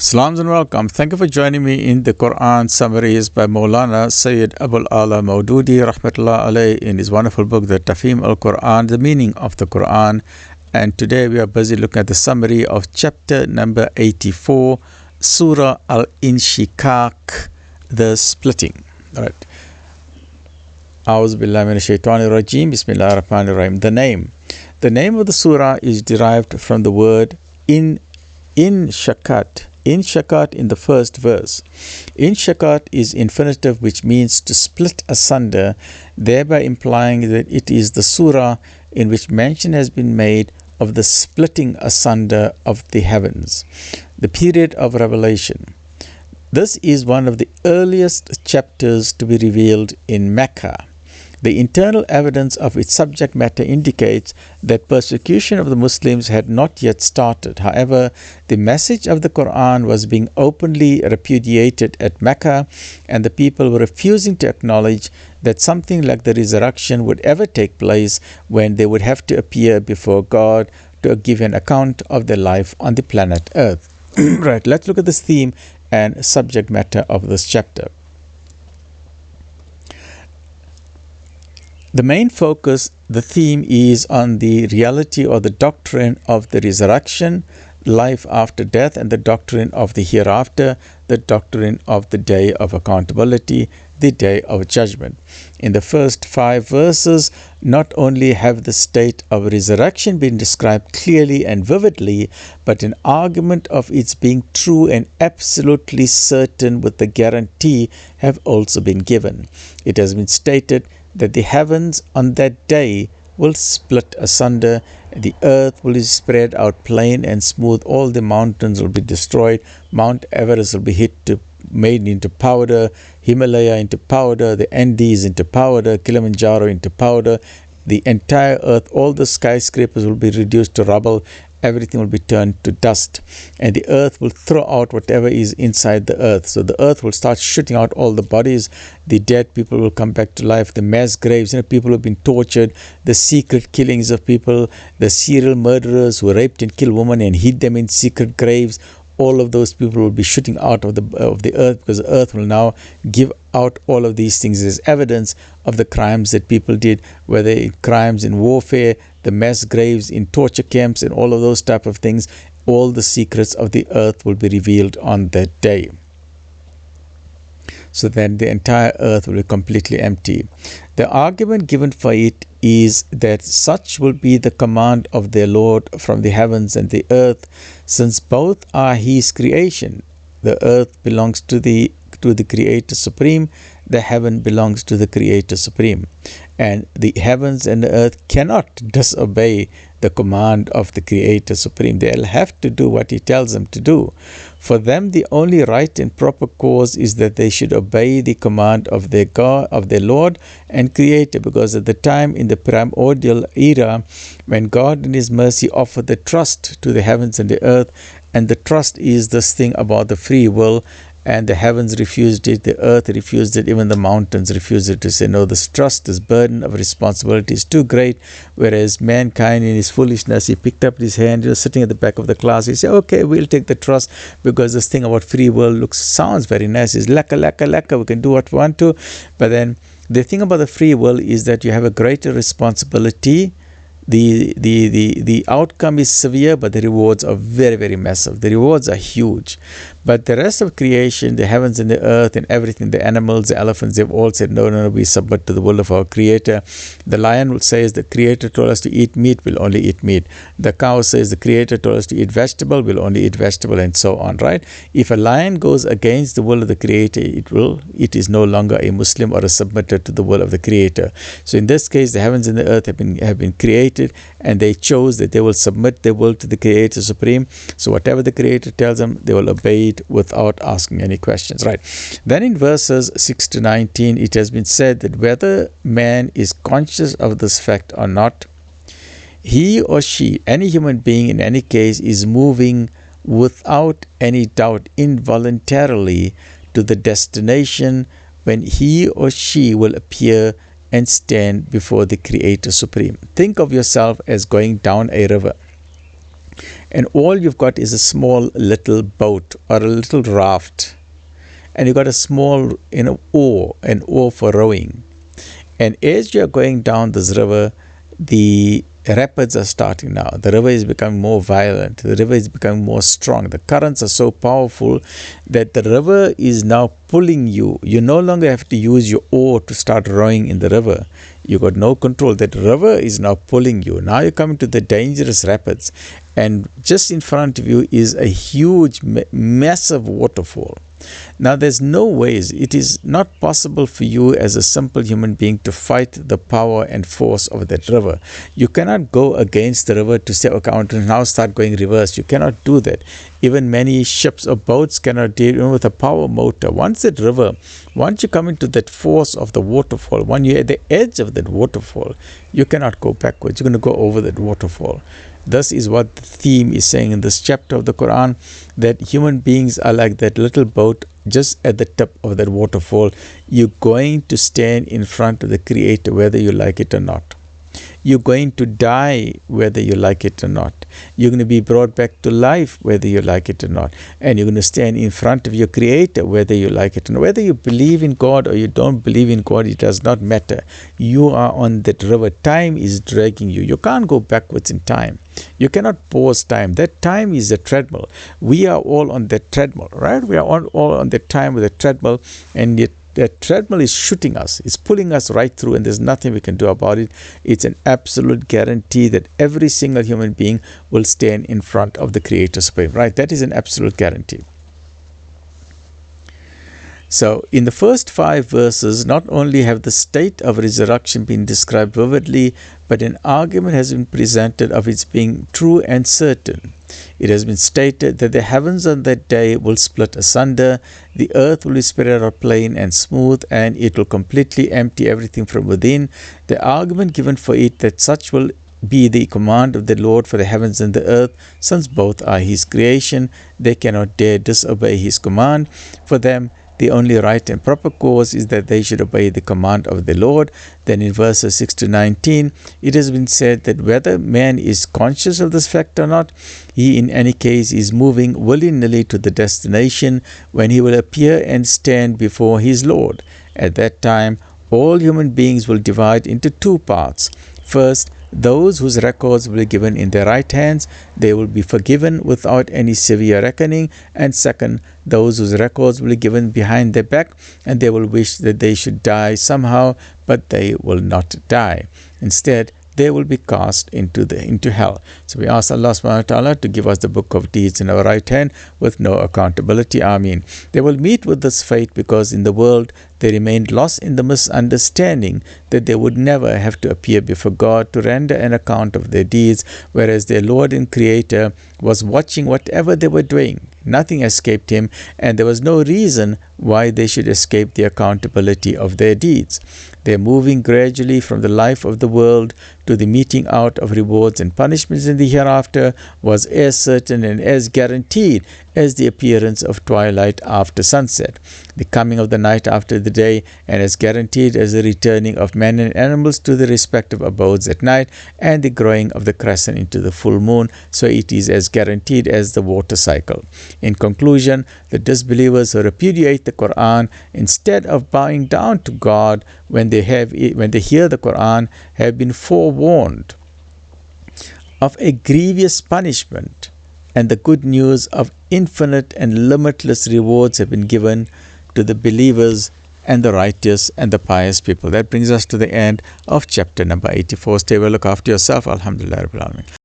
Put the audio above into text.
Salams and welcome. Thank you for joining me in the Quran Summaries by Maulana Sayyid Abul Ala Maududi Rah'ma'tul'laah in his wonderful book, the Tafhim al-Quran, the meaning of the Quran. And today we are busy looking at the summary of chapter number 84, Surah Al-Inshiqaaq, the splitting. All right. A'udhu billahi minash shaitanir rajeem. Bismillahir rahmanir rahim. The name of the surah is derived from the word Inshiqaaq. Inshiqaaq in the first verse. Inshiqaaq is infinitive, which means to split asunder, thereby implying that it is the surah in which mention has been made of the splitting asunder of the heavens, the period of revelation. This is one of the earliest chapters to be revealed in Mecca. The internal evidence of its subject matter indicates that persecution of the Muslims had not yet started. However, the message of the Quran was being openly repudiated at Mecca, and the people were refusing to acknowledge that something like the resurrection would ever take place, when they would have to appear before God to give an account of their life on the planet Earth. Right, let's look at this theme and subject matter of this chapter. The main focus, the theme, is on the reality or the doctrine of the resurrection, life after death, and the doctrine of the hereafter, the doctrine of the day of accountability, the day of judgment. In the first 5 verses, not only have the state of resurrection been described clearly and vividly, but an argument of its being true and absolutely certain with the guarantee have also been given. It has been stated that the heavens on that day will split asunder, and the earth will be spread out plain and smooth. All the mountains will be destroyed. Mount Everest will be made into powder, Himalaya into powder, the Andes into powder, Kilimanjaro into powder. The entire earth, all the skyscrapers will be reduced to rubble. Everything will be turned to dust, and the earth will throw out whatever is inside the earth. So the earth will start shooting out all the bodies. The dead people will come back to life. The mass graves, people who have been tortured, the secret killings of people, the serial murderers who raped and killed women and hid them in secret graves. All of those people will be shooting out of the earth, because the earth will now give out all of these things as evidence of the crimes that people did, whether crimes in warfare, the mass graves, in torture camps, and all of those type of things. All the secrets of the earth will be revealed on that day. So then the entire earth will be completely empty. The argument given for it is that such will be the command of their Lord from the heavens and the earth, since both are His creation. The earth belongs to the Creator Supreme, the heaven belongs to the Creator Supreme, and the heavens and the earth cannot disobey the command of the Creator Supreme. They'll have to do what He tells them to do. For them, the only right and proper course is that they should obey the command of their God, of their Lord and Creator, because at the time in the primordial era, when God in His mercy offered the trust to the heavens and the earth, and the trust is this thing about the free will, and the heavens refused it, the earth refused it, even the mountains refused it, to say, no, this trust, this burden of responsibility is too great. Whereas mankind, in his foolishness, he picked up his hand, sitting at the back of the class, he said, okay, we'll take the trust, because this thing about free will sounds very nice. It's laka, we can do what we want to. But then the thing about the free will is that you have a greater responsibility. The outcome is severe, but the rewards are very, very massive. The rewards are huge. But the rest of creation, the heavens and the earth and everything, the animals, the elephants, they've all said, no, we submit to the will of our Creator. The lion will say, the Creator told us to eat meat, we'll only eat meat. The cow says, the Creator told us to eat vegetable, we'll only eat vegetable, and so on, right? If a lion goes against the will of the Creator, it is no longer a Muslim or a submitter to the will of the Creator. So in this case, the heavens and the earth have been created, and they chose that they will submit their will to the Creator Supreme. So whatever the Creator tells them, they will obey it without asking any questions, right? Then in verses 6 to 19, it has been said that whether man is conscious of this fact or not, he or she, any human being in any case, is moving without any doubt involuntarily to the destination when he or she will appear and stand before the Creator Supreme. Think of yourself as going down a river. and all you've got is a small little boat or a little raft, and you've got a small an oar for rowing, and as you're going down this river, the rapids are starting now. The river is becoming more violent. The river is becoming more strong. The currents are so powerful that the river is now pulling you. You no longer have to use your oar to start rowing in the river. You got no control. That river is now pulling you. Now you're coming to the dangerous rapids, and just in front of you is a huge, massive waterfall. Now there's no ways, it is not possible for you as a simple human being to fight the power and force of that river. You cannot go against the river to say, okay, I want to now start going reverse. You cannot do that. Even many ships or boats cannot deal with a power motor. Once you come into that force of the waterfall, when you're at the edge of that waterfall, you cannot go backwards. You're going to go over that waterfall. This is what the theme is saying in this chapter of the Quran, that human beings are like that little boat just at the tip of that waterfall. You're going to stand in front of the Creator whether you like it or not. You're going to die whether you like it or not. You're going to be brought back to life whether you like it or not. And you're going to stand in front of your Creator whether you like it or not. Whether you believe in God or you don't believe in God, it does not matter. You are on that river. Time is dragging you. You can't go backwards in time. You cannot pause time. That time is a treadmill. We are all on that treadmill, right? We are all on that time with a treadmill, and yet that treadmill is shooting us. It's pulling us right through, and there's nothing we can do about it. It's an absolute guarantee that every single human being will stand in front of the Creator Supreme, right? That is an absolute guarantee. So in the first 5 verses, not only have the state of resurrection been described vividly, but an argument has been presented of its being true and certain. It has been stated that the heavens on that day will split asunder, the earth will be spread out plain and smooth, and it will completely empty everything from within. The argument given for it that such will be the command of the Lord for the heavens and the earth, since both are His creation, they cannot dare disobey His command. For them, the only right and proper course is that they should obey the command of the Lord. Then in verses 6 to 19, it has been said that whether man is conscious of this fact or not, he in any case is moving willy-nilly to the destination when he will appear and stand before his Lord. At that time, all human beings will divide into 2 parts. First, those whose records will be given in their right hands, they will be forgiven without any severe reckoning. And second, those whose records will be given behind their back, and they will wish that they should die somehow, but they will not die. Instead, they will be cast into hell. So we ask Allah subhanahu wa ta'ala to give us the book of deeds in our right hand with no accountability. Ameen. They will meet with this fate because in the world they remained lost in the misunderstanding that they would never have to appear before God to render an account of their deeds, whereas their Lord and Creator was watching whatever they were doing. Nothing escaped Him, and there was no reason why they should escape the accountability of their deeds. They are moving gradually from the life of the world to the meting out of rewards and punishments in the hereafter was as certain and as guaranteed as the appearance of twilight after sunset, the coming of the night after the day, and as guaranteed as the returning of men and animals to their respective abodes at night, and the growing of the crescent into the full moon, so it is as guaranteed as the water cycle. In conclusion, the disbelievers who repudiate the Quran, instead of bowing down to God when they hear the Quran, have been forewarned of a grievous punishment, and the good news of infinite and limitless rewards have been given to the believers and the righteous and the pious people. That brings us to the end of chapter number 84. Stay well, look after yourself. Alhamdulillah Rabbil Alamin.